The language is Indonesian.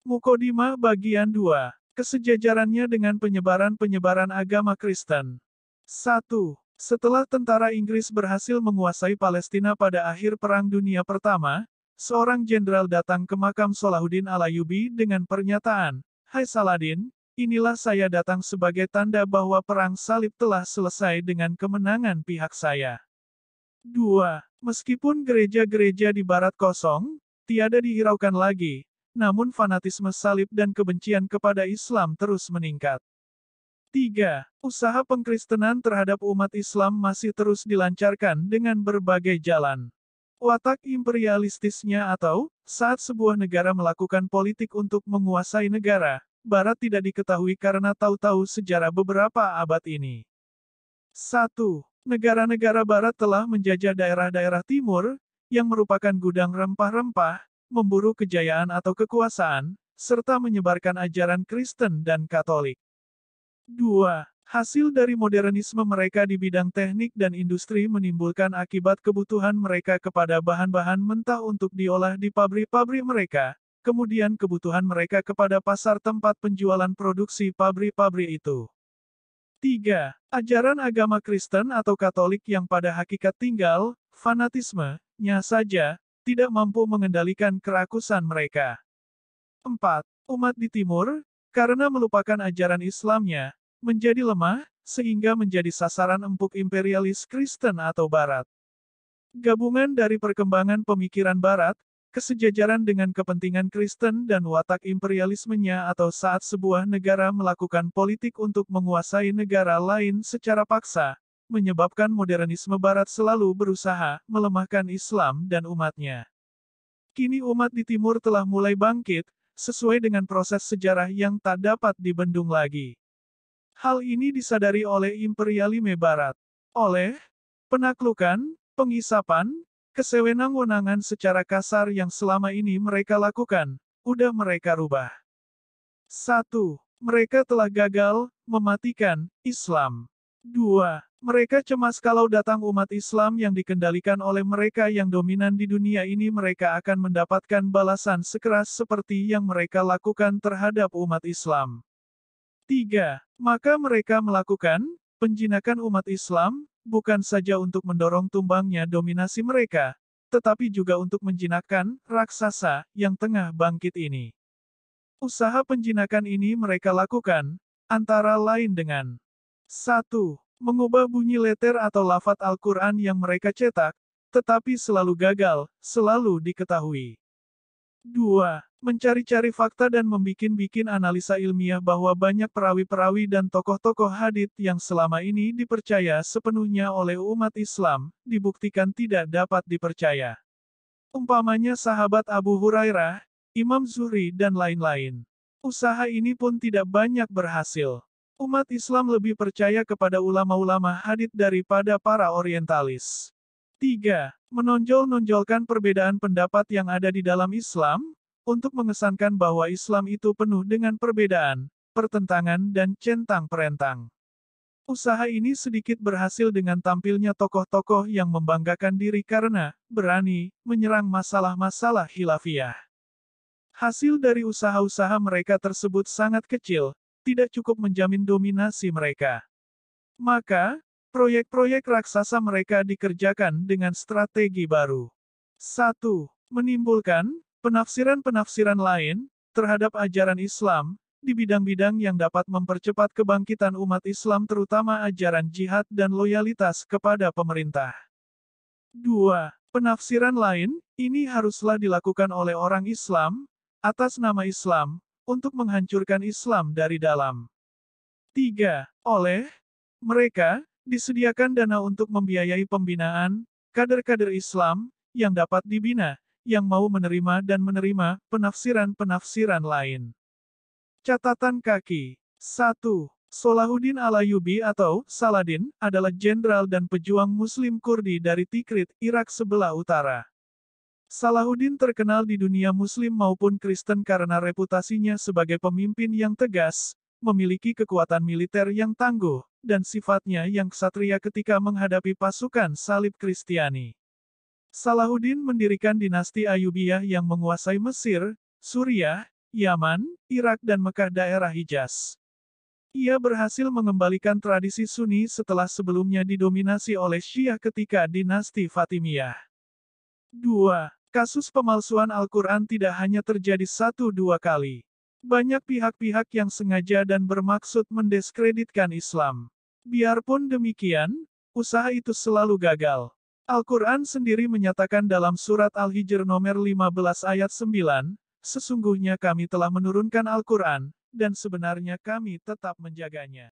Mukodimah bagian 2. Kesejajarannya dengan penyebaran-penyebaran agama Kristen. 1. Setelah tentara Inggris berhasil menguasai Palestina pada akhir Perang Dunia Pertama, seorang jenderal datang ke makam Salahuddin Al-Ayyubi dengan pernyataan, "Hai Saladin, inilah saya datang sebagai tanda bahwa perang salib telah selesai dengan kemenangan pihak saya." 2. Meskipun gereja-gereja di barat kosong, tiada dihiraukan lagi, namun fanatisme salib dan kebencian kepada Islam terus meningkat. 3. Usaha pengkristenan terhadap umat Islam masih terus dilancarkan dengan berbagai jalan. Watak imperialistisnya atau, saat sebuah negara melakukan politik untuk menguasai negara, Barat tidak diketahui karena tahu-tahu sejarah beberapa abad ini. 1. Negara-negara Barat telah menjajah daerah-daerah timur, yang merupakan gudang rempah-rempah, memburu kejayaan atau kekuasaan, serta menyebarkan ajaran Kristen dan Katolik. 2. Hasil dari modernisme mereka di bidang teknik dan industri menimbulkan akibat kebutuhan mereka kepada bahan-bahan mentah untuk diolah di pabrik-pabrik mereka, kemudian kebutuhan mereka kepada pasar tempat penjualan produksi pabrik-pabrik itu. 3. Ajaran agama Kristen atau Katolik yang pada hakikat tinggal, fanatisme-nya saja, tidak mampu mengendalikan kerakusan mereka. 4. Umat di timur, karena melupakan ajaran Islamnya, menjadi lemah, sehingga menjadi sasaran empuk imperialis Kristen atau Barat. Gabungan dari perkembangan pemikiran Barat, kesejajaran dengan kepentingan Kristen dan watak imperialismenya atau saat sebuah negara melakukan politik untuk menguasai negara lain secara paksa, menyebabkan modernisme Barat selalu berusaha melemahkan Islam dan umatnya. Kini umat di timur telah mulai bangkit, sesuai dengan proses sejarah yang tak dapat dibendung lagi. Hal ini disadari oleh imperialisme Barat. Oleh penaklukan, pengisapan, kesewenang-wenangan secara kasar yang selama ini mereka lakukan, udah mereka rubah. 1. Mereka telah gagal mematikan Islam. 2. Mereka cemas kalau datang umat Islam yang dikendalikan oleh mereka yang dominan di dunia ini mereka akan mendapatkan balasan sekeras seperti yang mereka lakukan terhadap umat Islam. 3. Maka mereka melakukan penjinakan umat Islam, bukan saja untuk mendorong tumbangnya dominasi mereka, tetapi juga untuk menjinakkan raksasa yang tengah bangkit ini. Usaha penjinakan ini mereka lakukan, antara lain dengan 1. Mengubah bunyi letter atau lafaz Al-Quran yang mereka cetak, tetapi selalu gagal, selalu diketahui. 2. Mencari-cari fakta dan membikin-bikin analisa ilmiah bahwa banyak perawi-perawi dan tokoh-tokoh hadits yang selama ini dipercaya sepenuhnya oleh umat Islam, dibuktikan tidak dapat dipercaya. Umpamanya sahabat Abu Hurairah, Imam Zuhri dan lain-lain. Usaha ini pun tidak banyak berhasil. Umat Islam lebih percaya kepada ulama-ulama hadits daripada para orientalis. 3. Menonjol-nonjolkan perbedaan pendapat yang ada di dalam Islam, untuk mengesankan bahwa Islam itu penuh dengan perbedaan, pertentangan dan centang-perentang. Usaha ini sedikit berhasil dengan tampilnya tokoh-tokoh yang membanggakan diri karena berani menyerang masalah-masalah khilafiyah. Hasil dari usaha-usaha mereka tersebut sangat kecil, tidak cukup menjamin dominasi mereka. Maka, proyek-proyek raksasa mereka dikerjakan dengan strategi baru. 1. Menimbulkan penafsiran-penafsiran lain terhadap ajaran Islam di bidang-bidang yang dapat mempercepat kebangkitan umat Islam terutama ajaran jihad dan loyalitas kepada pemerintah. 2. Penafsiran lain, ini haruslah dilakukan oleh orang Islam, atas nama Islam, untuk menghancurkan Islam dari dalam. 3. Oleh mereka, disediakan dana untuk membiayai pembinaan kader-kader Islam yang dapat dibina, yang mau menerima dan menerima penafsiran-penafsiran lain. Catatan kaki. 1. Salahuddin Al-Ayyubi atau Saladin adalah jenderal dan pejuang Muslim Kurdi dari Tikrit, Irak sebelah utara. Salahuddin terkenal di dunia Muslim maupun Kristen karena reputasinya sebagai pemimpin yang tegas, memiliki kekuatan militer yang tangguh, dan sifatnya yang ksatria ketika menghadapi pasukan salib Kristiani. Salahuddin mendirikan dinasti Ayyubiyah yang menguasai Mesir, Suriah, Yaman, Irak dan Mekah daerah Hijaz. Ia berhasil mengembalikan tradisi Sunni setelah sebelumnya didominasi oleh Syiah ketika dinasti Fatimiyah. 2. Kasus pemalsuan Al-Quran tidak hanya terjadi 1-2 kali. Banyak pihak-pihak yang sengaja dan bermaksud mendiskreditkan Islam. Biarpun demikian, usaha itu selalu gagal. Al-Quran sendiri menyatakan dalam surat Al-Hijr nomor 15 ayat 9, sesungguhnya kami telah menurunkan Al-Quran, dan sebenarnya kami tetap menjaganya.